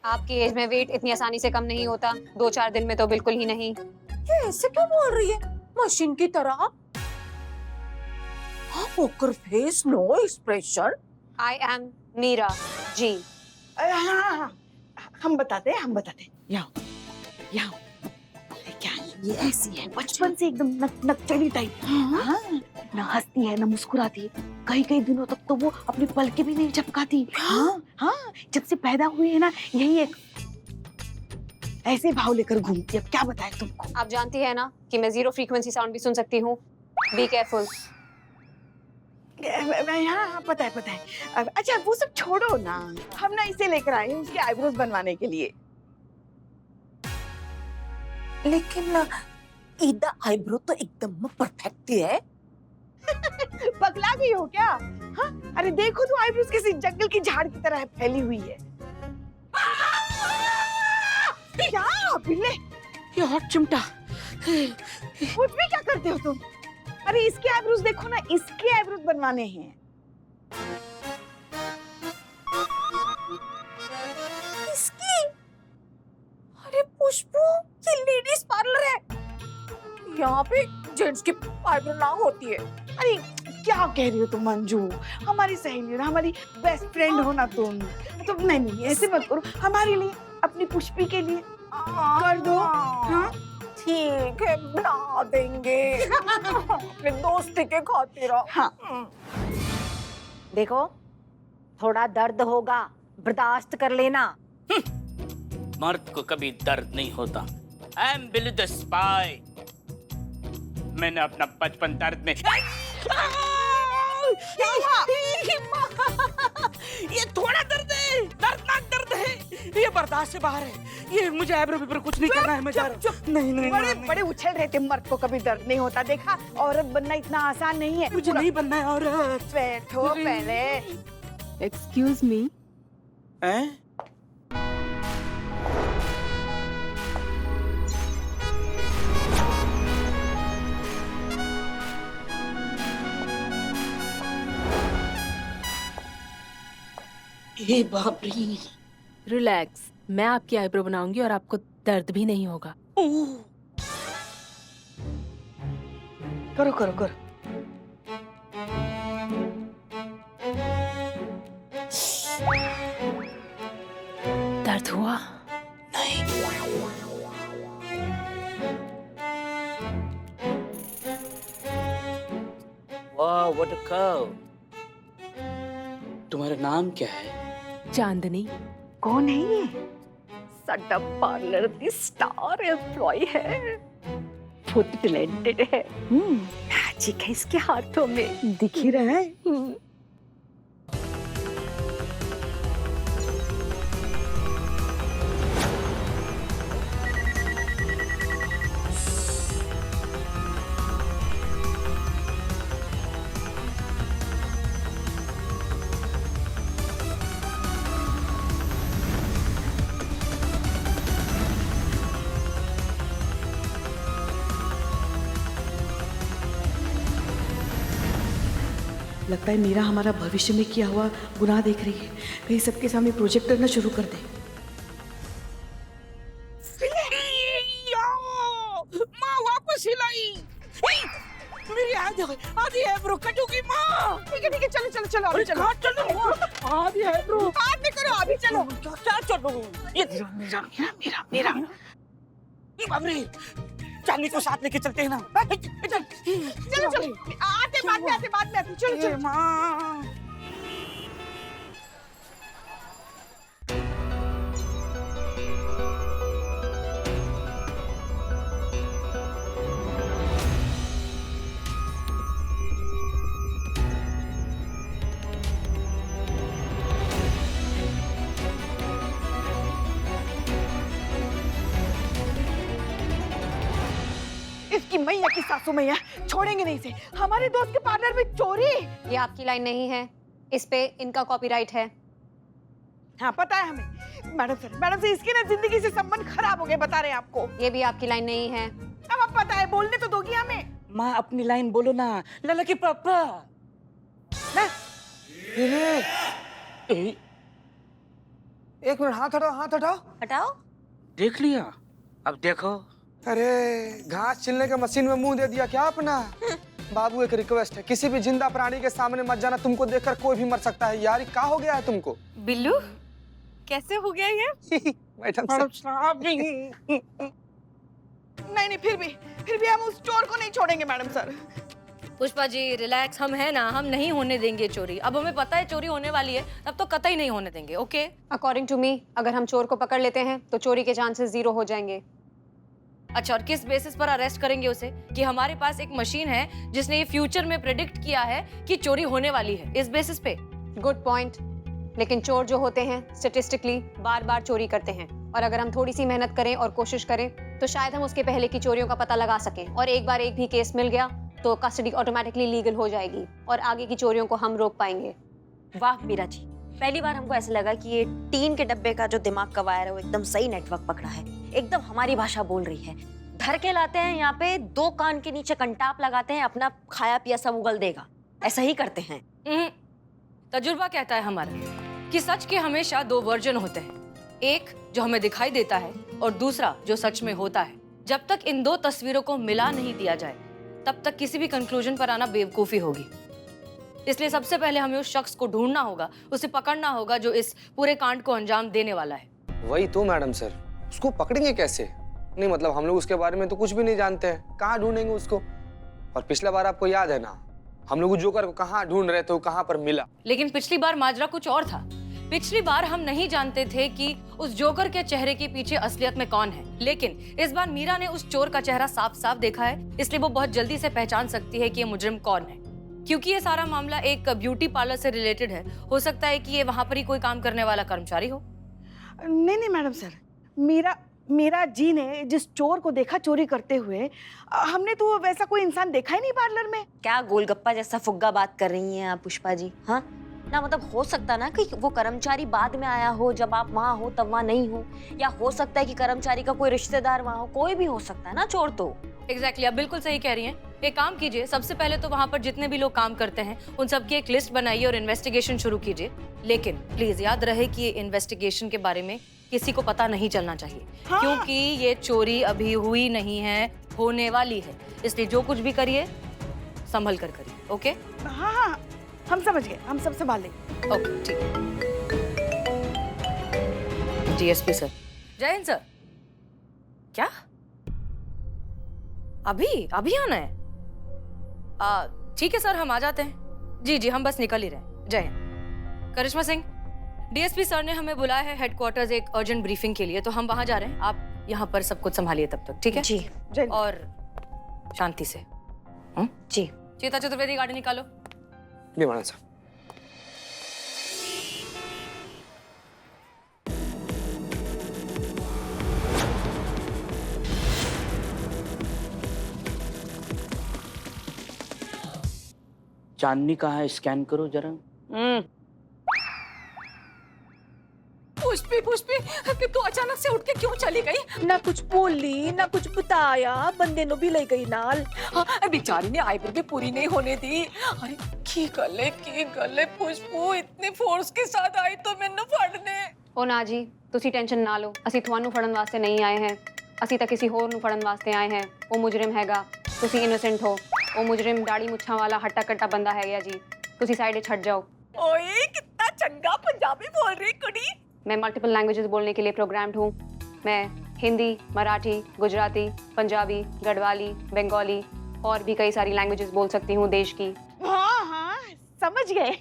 आपकी एज में वेट इतनी आसानी से कम नहीं होता, 2-4 दिन में तो बिल्कुल ही नहीं। ये ऐसे क्यों बोल रही है, मशीन की तरह? Poker face, no expression. I am Meera ji. हाँ, हम बताते हैं, हम बताते हैं। यहाँ यहाँ क्या ये ऐसी है, बचपन से एकदम नकचली टाइप। हाँ, ना हंसती है ना मुस्कुराती है, कई कई दिनों तक तो वो अपनी पलकें भी नहीं झपकाती। हाँ हाँ, जब से पैदा हुई है ना, यही एक ऐसे भाव लेकर घूमती है। अब क्या बताएं तुमको। आप जानती है ना कि मैं 0 फ्रीक्वेंसी साउंड भी सुन सकती हूँ। Be careful. हाँ, पता है। अच्छा वो सब छोड़ो ना, हम ना इसे लेकर आए हैं उसके आईब्रोज बनवाने के लिए। लेकिन इधर आईब्रो तो एकदम परफेक्ट है। पगला गई हो क्या? हाँ, अरे देखो तो आईब्रोज कैसी जंगल की झाड़ की तरह फैली हुई है। क्या बिल्ले, ये हॉट चिमटा। उसमें क्या करते हो तुम? अरे इसके आईब्रोज देखो ना, इसके आईब्रोज बनवाने हैं। इसकी? अरे पुष्पू, ये लेडीज पार्लर है, यहाँ पे जेंट्स की आईब्रो ना होती है। अरे क्या कह रही हो तुम मंजू, हमारी सहेली हो ना, हमारी बेस्ट फ्रेंड हो ना तुम। तो नहीं ऐसे मत करो, हमारे लिए, अपनी पुष्पी के लिए कर दो। हाँ ठीक है, बना देंगे। अपने दोस्ती के खातिर। हाँ। देखो, थोड़ा दर्द होगा, बर्दाश्त कर लेना। मर्द को कभी दर्द नहीं होता। I am Billy the spy. मैंने अपना बचपन दर्द में ये थोड़ा दर्द है, दर्दनाक दर्द है, ये बर्दाश्त से बाहर है। ये मुझे आईब्रो पे कुछ नहीं करना है, मैं जा रहा हूँ। नहीं बड़े उछल रहे थे, मर्द को कभी दर्द नहीं होता। देखा, औरत बनना इतना आसान नहीं है। मुझे नहीं बनना है औरत। बैठो पहले। एक्सक्यूज मी, ए बाप रे। रिलैक्स, मैं आपकी आईब्रो बनाऊंगी और आपको दर्द भी नहीं होगा। करो करो करो। दर्द हुआ? वाह, व्हाट अ कर्व। तुम्हारा नाम क्या है? चांदनी। कौन है ये? साडा पार्लर दी स्टार एम्प्लॉय है, बहुत टैलेंटेड है। मैजिक है इसके हाथों में, दिख ही रहा है। लगता है मीरा हमारा भविष्य में किया हुआ गुनाह देख रही है, कहीं सबके सामने प्रोजेक्ट करना शुरू कर दे। माँ वापस हिलाई। मेरी आधी आईब्रो कटूगी माँ। ठीक है, चलो चलो चलो, अभी चलो। चलो आधी आईब्रो। बाद में करो, अभी चलो। क्या चलो? ये मेरा बाप रे, चांदनी को साथ लेके चलते हैं ना। चलो चलो, आते बाद में आते, चलो चलो। माँ इसकी मैया की सासू मैया छोड़ेंगे नहीं इसे। हमारे दोस्त के पार्लर में चोरी। ये आपकी लाइन नहीं है, इस पे इनका कॉपीराइट है। हाँ पता है हमें। मैडम से इसके ना जिंदगी से संबंध खराब हो गए, बता रहे हैं आपको। ये भी आपकी लाइन नहीं है। अब पता है, बोलने तो दोगी हमें। माँ अपनी लाइन बोलो ना, लला की पापा। ना? ए, एक मिनट, हाथ हटाओ, हाथ हटाओ। हटाओ। देख लिया, अब देखो। अरे घास छिलने के मशीन में मुंह दे दिया क्या अपना? बाबू एक रिक्वेस्ट है, किसी भी जिंदा प्राणी के सामने मत जाना, तुमको देखकर कोई भी मर सकता है। यार क्या हो गया है तुमको? बिल्लू कैसे हो गया ये? मैडम नहीं, फिर भी हम उस चोर को नहीं छोड़ेंगे madam sir. Pushpa ji relax, हम है ना, हम नहीं होने देंगे चोरी। अब हमें पता है चोरी होने वाली है, तब तो कतई नहीं होने देंगे। ओके अकॉर्डिंग टू मी, अगर हम चोर को पकड़ लेते हैं तो चोरी के चांसेस 0 हो जाएंगे। अच्छा, और किस बेसिस पर अरेस्ट करेंगे उसे? कि हमारे पास एक मशीन है जिसने ये फ्यूचर में प्रेडिक्ट किया है कि चोरी होने वाली है, इस बेसिस पे? Good point. लेकिन चोर जो होते हैं स्टेटिस्टिकली बार बार चोरी करते हैं, और अगर हम थोड़ी सी मेहनत करें और कोशिश करें तो शायद हम उसके पहले की चोरियों का पता लगा सकें, और एक बार एक भी केस मिल गया तो कस्टडी ऑटोमेटिकली लीगल हो जाएगी और आगे की चोरियों को हम रोक पाएंगे। वाह मीरा जी, पहली बार हमको ऐसा लगा कि ये टीन के डब्बे का जो दिमाग का वायर है वो एकदम सही नेटवर्क पकड़ा है, एकदम हमारी भाषा बोल रही है। धर के लाते हैं यहाँ पे, 2 कान के नीचे कंटाप लगाते हैं, अपना खाया पिया सब उगल देगा, ऐसा ही करते हैं। तजुर्बा कहता है हमारा कि सच के हमेशा 2 वर्जन होते हैं, एक जो हमें दिखाई देता है और दूसरा जो सच में होता है। जब तक इन 2 तस्वीरों को मिला नहीं दिया जाए तब तक किसी भी कंक्लूजन पर आना बेवकूफी होगी। इसलिए सबसे पहले हमें उस शख्स को ढूंढना होगा, उसे पकड़ना होगा जो इस पूरे कांड को अंजाम देने वाला है। वही तो मैडम सर, उसको पकड़ेंगे कैसे? नहीं मतलब हम लोग उसके बारे में तो कुछ भी नहीं जानते हैं, कहाँ ढूंढेंगे उसको? और पिछला बार आपको याद है ना, हम लोग जोकर को कहाँ ढूंढ रहे थे, वो कहाँ पर मिला। लेकिन पिछली बार माजरा कुछ और था। पिछली बार हम नहीं जानते थे कि उस जोकर के चेहरे के पीछे असलियत में कौन है, लेकिन इस बार मीरा ने उस चोर का चेहरा साफ साफ देखा है, इसलिए वो बहुत जल्दी से पहचान सकती है कि ये मुजरिम कौन है। क्योंकि ये सारा मामला एक ब्यूटी पार्लर से रिलेटेड है, हो सकता है कि ये वहाँ पर ही कोई काम करने वाला कर्मचारी हो। नहीं मैडम सर, मीरा जी ने जिस चोर को देखा चोरी करते हुए, हमने तो वैसा कोई इंसान देखा ही नहीं पार्लर में। क्या गोलगप्पा जैसा फुग्गा बात कर रही हैं आप पुष्पा जी? हाँ ना, मतलब हो सकता ना कि वो कर्मचारी बाद में आया हो, जब आप वहाँ हो तब वहाँ नहीं हो, या हो सकता है कि कर्मचारी का कोई रिश्तेदार वहाँ हो, कोई भी हो सकता है ना चोर तो। एग्जैक्टली, आप बिल्कुल सही कह रही हैं। एक काम कीजिए, सबसे पहले तो वहाँ पर जितने भी लोग काम करते हैं उन सबकी एक लिस्ट बनाइए और इन्वेस्टिगेशन शुरू कीजिए। लेकिन प्लीज याद रहे कि ये इन्वेस्टिगेशन के बारे में किसी को पता नहीं चलना चाहिए। हाँ। क्योंकि ये चोरी अभी हुई नहीं है, होने वाली है, इसलिए जो कुछ भी करिए संभल कर करिए। ओके? हाँ, हम समझ गए, हम सब संभाल लेंगे। ओके ठीक है। DSP sir. जय हिंद सर। क्या अभी आना है? ठीक है सर, हम आ जाते हैं। जी हम बस निकल ही रहे हैं। जय हिंद। करिश्मा सिंह, डीएसपी सर ने हमें बुलाया है हेडक्वार्टर्स एक अर्जेंट ब्रीफिंग के लिए, तो हम वहां जा रहे हैं। आप यहाँ पर सब कुछ संभालिए तब तक, ठीक है? जी। और शांति से। जी। चेता चतुर्वेदी, गाड़ी निकालो। जी मैडम सर। चांदनी कहाँ है, स्कैन करो जरा। पुष्पी कि तू अचानक से उठ के क्यों चली गई? ना कुछ बोली ना कुछ बताया, बंदे नो भी ले गई नाल। बेचारी ने आईब्रो भी पूरी नहीं होने दी। अरे की गले पुष्पू इतने फोर्स के साथ आई तो मैंने फड़ने। ओ ना जी, तुसी टेंशन ना लो, ਅਸੀਂ ਤੁਹਾਨੂੰ ਫੜਨ ਵਾਸਤੇ ਨਹੀਂ ਆਏ हैं, ਅਸੀਂ ਤਾਂ ਕਿਸੇ ਹੋਰ ਨੂੰ ਫੜਨ ਵਾਸਤੇ ਆਏ हैं। ਉਹ ਮੁਜਰਮ ਹੈਗਾ, ਤੁਸੀਂ ਇਨੋਸੈਂਟ ਹੋ। ਉਹ ਮੁਜਰਮ ਦਾੜੀ ਮੁੱਛਾਂ ਵਾਲਾ ਹੱਟਾ ਕੱਟਾ ਬੰਦਾ ਹੈਗਾ ਜੀ, ਤੁਸੀਂ ਸਾਈਡ 'ਚ ਹਟ ਜਾਓ। ओए कितना चंगा पंजाबी बोल रही कुड़ी। मैं मल्टीपल लैंग्वेजेस बोलने के लिए प्रोग्राम्ड हूँ। मैं हिंदी, मराठी, गुजराती, पंजाबी, गढ़वाली, बंगाली और भी कई सारी लैंग्वेजेस बोल सकती हूँ देश की। हाँ, समझ गए।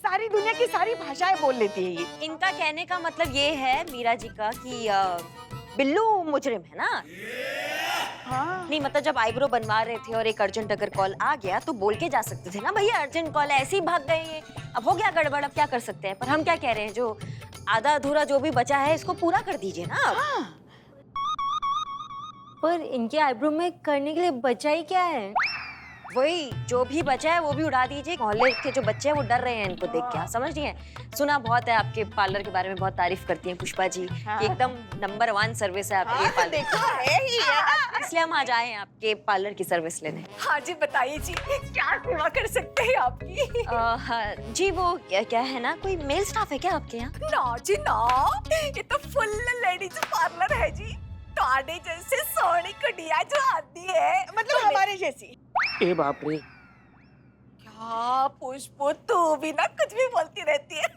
सारी दुनिया की सारी भाषाएं बोल लेती है ये। इनका कहने का मतलब ये है मीरा जी का कि बिल्लू मुजरिम है ना? हाँ। नहीं मतलब जब आईब्रो बनवा रहे थे और एक अर्जेंट अगर कॉल आ गया तो बोल के जा सकते थे ना, भैया अर्जेंट कॉल है, ऐसे ही भाग गए ये। अब हो गया गड़बड़, अब क्या कर सकते हैं? पर हम क्या कह रहे हैं, जो आधा अधूरा जो भी बचा है इसको पूरा कर दीजिए ना। हाँ। पर इनके आईब्रो में करने के लिए बचा ही क्या है? वही जो भी बचा है वो भी उड़ा दीजिए। मोहल्ले के जो बच्चे हैं वो डर रहे हैं इनको देख के, समझ रही हैं? सुना बहुत है आपके पार्लर के बारे में, बहुत तारीफ करती हैं पुष्पा जी कि एकदम नंबर 1 सर्विस है आपके पार्लर। देखा है ही है। इसलिए हम आज आए हैं आपके पार्लर की सर्विस लेने। हाँ जी, बताइए जी, क्या सेवा कर सकते हैं आपकी? हाँ, जी वो क्या है ना, कोई मेल स्टाफ है क्या आपके यहाँ? ना जी ना, ये तो फुल लेडीज पार्लर है जी। ताड़े जैसे सोनी कुड़िया जो आती है, मतलब हमारे जैसी। ए बाप रे, क्या पुष्प, तू भी ना कुछ भी बोलती रहती है।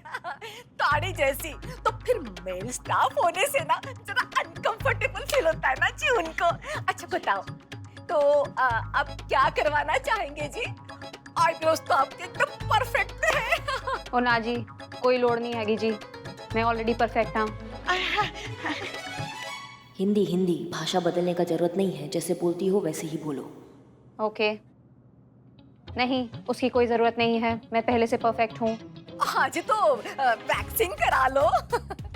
ताड़ी जैसी, तो फिर मेल स्टाफ होने से ना जरा अनकंफर्टेबल फील होता है ना जी उनको। अच्छा बताओ, तो अब क्या करवाना चाहेंगे जी? आईब्रोज तो आपके एकदम परफेक्ट है। और ना जी, कोई लोड़ नहीं हैगी जी, मैं ऑलरेडी परफेक्ट हूँ। हिंदी हिंदी भाषा बदलने का जरूरत नहीं है, जैसे बोलती हो वैसे ही बोलो। ओके, नहीं उसकी कोई जरूरत नहीं है, मैं पहले से परफेक्ट हूँ। हाँ जी, तो वैक्सिंग करा लो।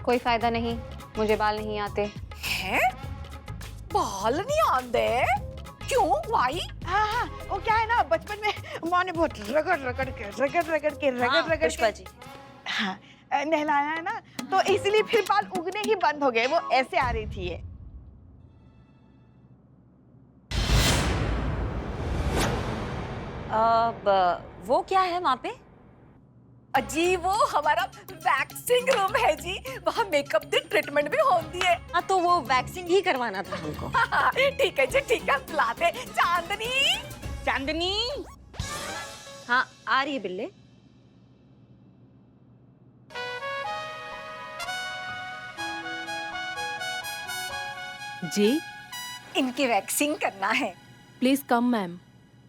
कोई फायदा नहीं, मुझे बाल नहीं आते। हैं? बाल नहीं आते? क्यों? वाई? हाँ हाँ, वो क्या है ना, बचपन में माँ ने बहुत रगड़ के पुष्पा जी, हाँ नहलाया है ना, तो इसलिए फिर बाल उगने ही बंद हो गए, वो ऐसे आ रही थी ये। अब वो क्या है वहाँ पे? जी वो हमारा वैक्सिंग रूम है जी, वहाँ मेकअप की ट्रीटमेंट भी होती है। हाँ तो वो वैक्सिंग ही करवाना था हमको। ठीक है जी, ठीक है, बुला दे। चांदनी, चांदनी, हाँ आ रही है बिल्ले। जी इनकी वैक्सिंग करना है। प्लीज कम मैम,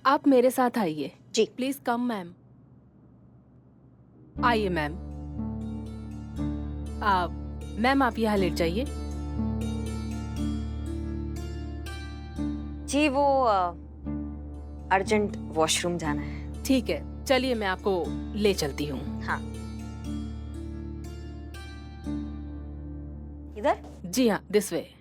आप मेरे साथ आइए। जी। Please come ma'am. आइए मैम। मैम आप यहाँ लेट जाइए। जी वो अर्जेंट वॉशरूम जाना है। ठीक है, चलिए मैं आपको ले चलती हूँ। हाँ इधर? जी हाँ, दिस वे।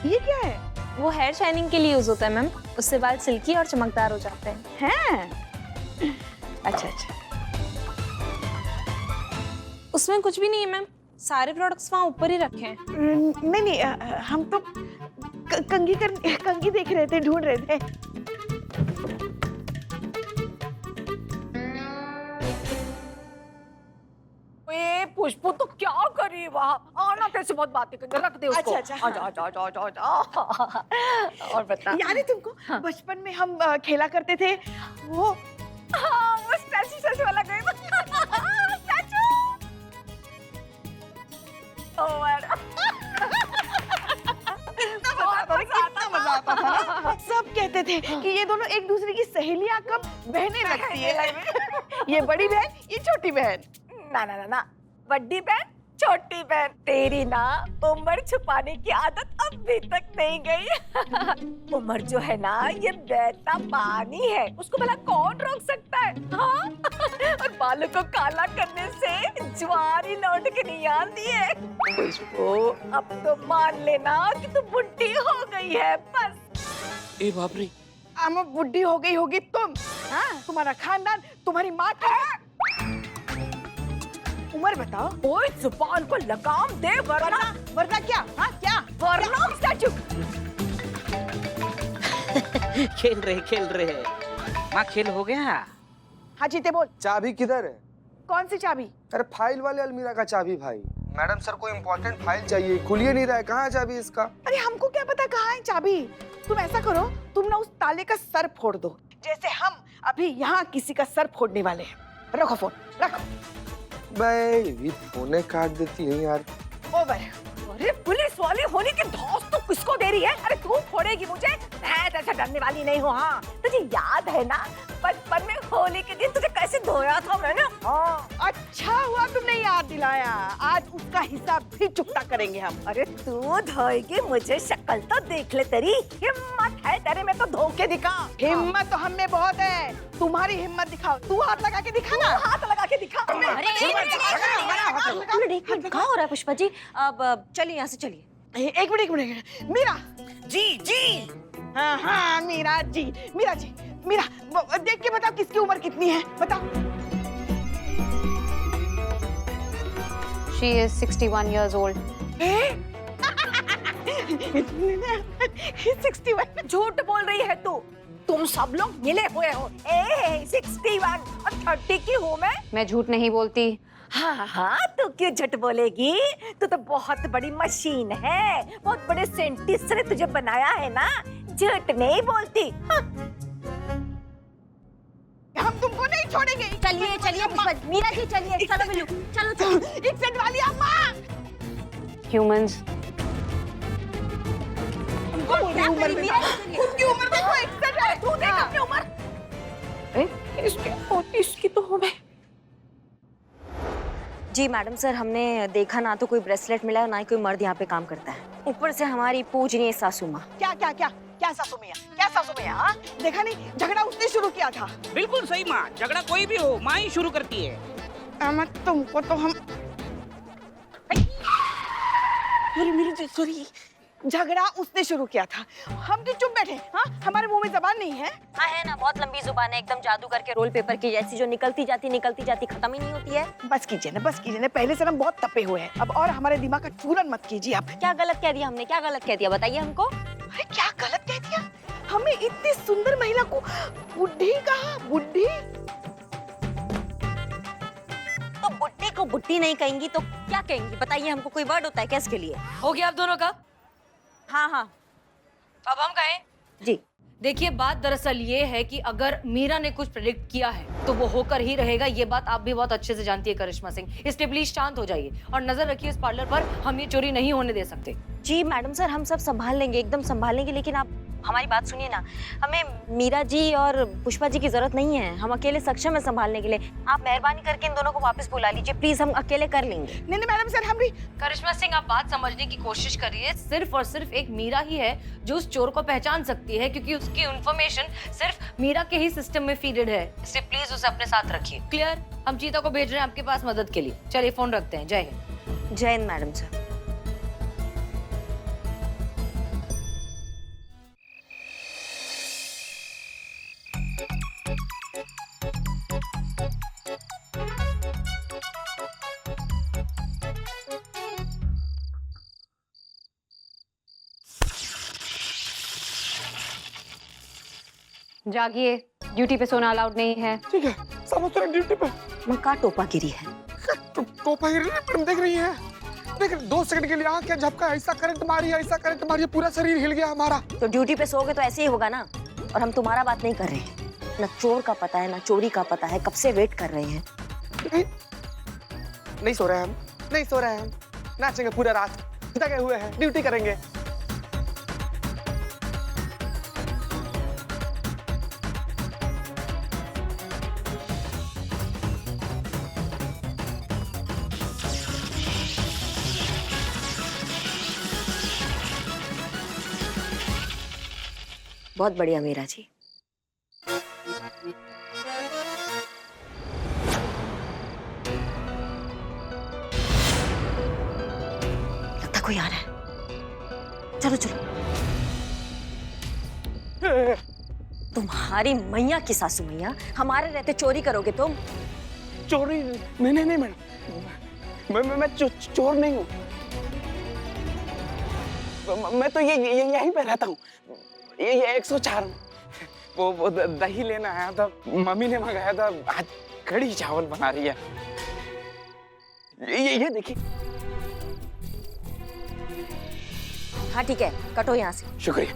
ये क्या है? वो हेयर शाइनिंग के लिए यूज होता है मैम, उससे बाल सिल्की और चमकदार हो जाते हैं। हैं? अच्छा अच्छा। उसमें कुछ भी नहीं है मैम, सारे प्रोडक्ट्स वहाँ ऊपर ही रखे हैं। नहीं नहीं, हम तो कंगी देख रहे थे, ढूंढ रहे थे। पुष्पो तो क्या करी वहाँ? आना कैसे, बहुत बातें करके रख दे उसको। अच्छा, अच्छा, आजा आजा आजा आजा आजा। और बता। याद है तुमको, बचपन में हम खेला करते थे वो? हाँ, वो स्टैचू वाला गेम। स्टैचू। ओह मैडम, कितना मजा आता था। सब कहते थे कि ये दोनों एक दूसरे की सहेलियां कब बहनें लगती है। ये बड़ी बहन, ये छोटी बहन। ना ना ना ना, बड़ी बहन छोटी बहन, तेरी ना उम्र छुपाने की आदत अभी तक नहीं गई। उम्र जो है ना, ये बहता पानी है, उसको भला कौन रोक सकता है? हाँ? और बालों को काला करने से ज्वारी लौट के नहीं आती है। खुशबू, अब तो मान लेना कि तू बुढ़ी हो गई है बस। ए बाप रे, अम्मा बुढ़ी हो गई होगी तुम, हाँ? तुम्हारा खानदान, तुम्हारी माँ का उम्र बताओ। ओए जुबान को लगाम दे, वरना वरना क्या? हाँ क्या? वरना स्टैचू। खेल रहे माँ, खेल हो गया? हाँ जीते बोल। चाबी किधर है? कौन सी चाबी? अरे फाइल वाले अलमीरा का चाबी भाई। मैडम सर को इम्पोर्टेंट फाइल चाहिए, खुलिए नहीं रहा है, कहाँ है चाबी इसका? अरे हमको क्या पता कहाँ है चाबी? तुम ऐसा करो, तुम ना उस ताले का सर फोड़ दो, जैसे हम अभी यहाँ किसी का सर फोड़ने वाले हैं। रखो फोन, रखो। भाई फोने काट देती है यार। ओवर। अरे पुलिस वाले होने के धौंस तो किसको दे रही है? अरे तू फोड़ेगी मुझे? ऐसा डरने वाली नहीं हूँ। हाँ, तुझे याद है ना बचपन में होली के दिन तुझे कैसे धोया था मैंने? हाँ। अच्छा हुआ तुमने याद दिलाया, आज उसका हिसाब भी चुकता करेंगे हम। अरे तू धोएगी, मुझे शक्ल तो देख ले तेरी। हिम्मत है तेरे में तो धो के दिखा। हिम्मत तो हम में बहुत है, तुम्हारी हिम्मत दिखाओ। तू हाथ लगा के दिखा ना। हाथ लगा के दिखा। अरे एक मिनट, क्या हो रहा है पुष्पा जी? अब चलिए यहाँ से चलिए। एक मिनट मीरा जी जी। हाँ हाँ मीरा जी, मीरा जी, मीरा देख के बताओ किसकी उम्र कितनी है, बताओ। She is 61 years old. 61 झूठ बोल रही है तू। तुम सब लोग मिले हुए हो। 61 और 30 की हूँ मैं। मैं झूठ नहीं बोलती। हाँ हाँ, तू क्यों झूठ बोलेगी? तू तो बहुत बड़ी मशीन है, बहुत बड़े साइंटिस्ट ने तुझे बनाया है ना, झूठ नहीं बोलती। हाँ। हम तुमको नहीं छोड़ेंगे। चलिए चलिए पुष्पा जी, मीरा जी चलिए, चलो बिल्लू, चलो चलो। इज्जत वाली अम्मा। Humans. उसकी उम्र देखो 61 है। तू देख अपनी उम्र। इसकी 34 की तो हूँ मैं। जी मैडम सर, हमने देखा ना तो कोई ब्रेसलेट मिला है, ना ही कोई मर्द यहाँ पे काम करता है। ऊपर से हमारी पूजनीय सासू माँ। क्या क्या क्या क्या सासू मियां, क्या सासू मियां? हाँ? देखा नहीं, झगड़ा उसने शुरू किया था। बिल्कुल सही माँ, झगड़ा कोई भी हो माँ ही शुरू करती है। अम्मा तुमको तो हम मेरी सॉरी, झगड़ा उसने शुरू किया था, हम तो चुप बैठे। हाँ, हमारे मुंह में जबान नहीं है। हाँ है ना, बहुत लंबी जुबान है, एकदम जादू करके रोल पेपर की जैसी, जो निकलती जाती खत्म ही नहीं होती है। बस कीजिए ना, पहले से हम बहुत तपे हुए हैं, अब और हमारे दिमाग का चूरन मत कीजिए आप। क्या गलत कह दिया हमने? क्या गलत कह दिया बताइए हमको। अरे क्या गलत कह दिया? हमें इतनी सुंदर महिला को बुढ़ी कहा, बुढ़ी। तो बुट्टी को बुट्टी नहीं कहेंगी तो क्या कहेंगी बताइए हमको? कोई वर्ड होता है क्या इसके लिए? हो गया आप दोनों का? हाँ हाँ अब हम कहें? जी। देखिए, बात दरअसल ये है कि अगर मीरा ने कुछ प्रेडिक्ट किया है तो वो होकर ही रहेगा। ये बात आप भी बहुत अच्छे से जानती है करिश्मा सिंह, इसलिए प्लीज शांत हो जाइए और नजर रखिए इस पार्लर पर। हम ये चोरी नहीं होने दे सकते। जी मैडम सर, हम सब संभाल लेंगे, एकदम संभाल लेंगे, लेकिन आप हमारी बात सुनिए ना। हमें मीरा जी और पुष्पा जी की जरूरत नहीं है, हम अकेले सक्षम है संभालने के लिए। आप मेहरबानी करके इन दोनों को वापस बुला लीजिए प्लीज, हम अकेले कर लेंगे। नहीं मैडम सर, हम भी। करिश्मा सिंह, आप बात समझने की कोशिश करिए। सिर्फ और सिर्फ एक मीरा ही है जो उस चोर को पहचान सकती है, क्योंकि उसकी इन्फॉर्मेशन सिर्फ मीरा के ही सिस्टम में फीडेड है। इसलिए प्लीज उसे अपने साथ रखिए। क्लियर? हम चीता को भेज रहे हैं आपके पास मदद के लिए। चलिए फोन रखते हैं। जय हिंद। जय हिंद मैडम सर। जागिए, ड्यूटी पे सोना अलाउड नहीं है। ठीक है, समझ रहे ड्यूटी पे। मक्का टोपा गिरी है। टोपा गिर रही है, मैडम देख रही है। देख 2 सेकंड के लिए आंख क्या झपका, ऐसा करंट मारी, पूरा शरीर हिल गया हमारा। तो ड्यूटी पे सोओगे तो ऐसे ही होगा ना। और हम तुम्हारा बात नहीं कर रहे हैं, ना चोर का पता है ना चोरी का पता है, कब से वेट कर रहे हैं। नहीं सो रहे हैं हम, नाचेंगे पूरा रात, जगे हुए हैं, ड्यूटी करेंगे। बहुत बढ़िया मीरा जी। लगता कोई आ रहा है। चलो चलो। तुम्हारी मैया की सासू मैया, हमारे रहते चोरी करोगे तुम? चोरी नहीं मैडम, मैं चोर नहीं हूँ। मैं तो यहीं पे रहता हूँ, ये 104 में। वो दही लेना आया था, मम्मी ने मंगाया था, आज कड़ी चावल बना रही है। ये देखिए। हाँ ठीक है, कटो यहाँ से। शुक्रिया।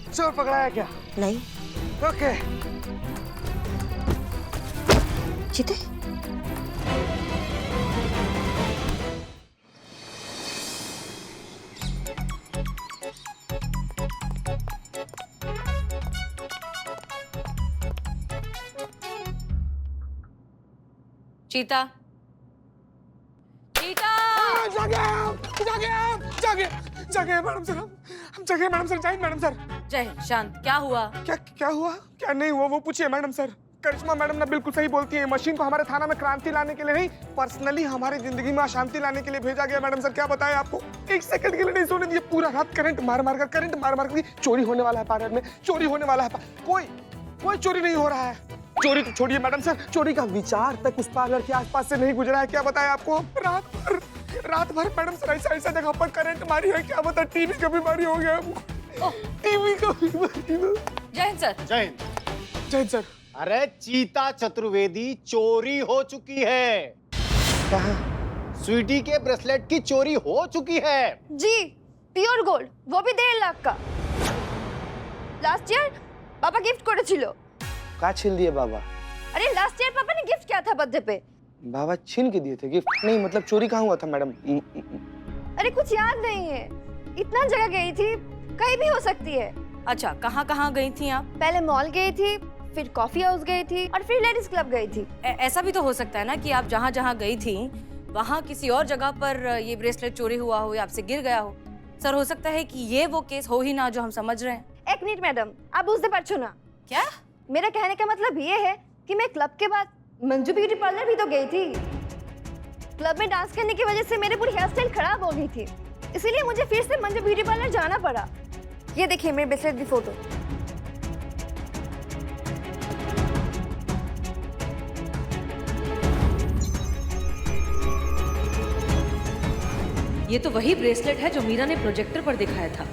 चोर पकड़ाया क्या? नहीं। ओके। चीते? चीता, चीता। जागे मैडम सर, हम जागे मैडम सर, जाए मैडम सर। जय हिंद। शांत, क्या हुआ? क्या हुआ? क्या नहीं हुआ वो पूछिए मैडम सर। करिश्मा मैडम ना बिल्कुल सही बोलती है। मशीन को हमारे थाना में क्रांति लाने के लिए नहीं, पर्सनली हमारी जिंदगी में अशांति लाने के लिए भेजा गया मैडम सर। क्या बताएं आपको, एक सेकंड के लिए नहीं सोने दिए। पूरा रात करंट मार मार कर चोरी होने वाला है पार्लर में, चोरी होने वाला है। कोई चोरी नहीं हो रहा है। चोरी तो छोड़िए मैडम सर, चोरी का विचार तक उस पार्लर के आसपास से नहीं गुजरा है। क्या बताएं आपको, रात भर मैडम सर ऐसा जगह पर करंट मारी है। क्या बता, टीवी का बीमारी हो गया। टीवी का बीमारी। जय हिंद सर। जय हिंद। जय हिंद सर। अरे चीता चतुर्वेदी, चोरी हो चुकी है। कहाँ? स्वीटी के ब्रेसलेट की चोरी हो चुकी है। जी, प्योर गोल्ड, वो भी 1.5 लाख का। लास्ट ईयर पापा गिफ्ट করেছিল। का छीन दिए बाबा? अरे लास्ट ईयर पापा ने गिफ्ट किया था बर्थडे पे। बाबा छीन के दिए थे गिफ्ट? नहीं मतलब चोरी कहाँ हुआ था मैडम? अरे कुछ याद नहीं है, इतना जगह गई थी, कहीं भी हो सकती है। अच्छा, कहाँ कहाँ गई थी आप? पहले मॉल गई थी, फिर कॉफी हाउस गई थी और फिर लेडीज क्लब गई थी। ऐसा भी तो हो सकता है ना कि आप जहाँ जहाँ गई थी वहाँ किसी और जगह पर ये ब्रेसलेट चोरी हुआ हो या आपसे गिर गया हो। सर, हो सकता है कि ये वो केस हो ही ना जो हम समझ रहे हैं। 1 मिनट मैडम, आप बुझते पारछो ना। क्या? मेरा कहने का मतलब ये है कि मैं क्लब के बाद मंजू ब्यूटी पार्लर भी तो गई थी। क्लब में डांस करने की वजह से मेरी पूरी हेयर स्टाइल खराब हो गई थी, इसीलिए मुझे फिर से मंजू ब्यूटी पार्लर जाना पड़ा। ये देखिए मेरे ब्रेसलेट की फोटो। ये तो वही ब्रेसलेट है जो मीरा ने प्रोजेक्टर पर दिखाया था।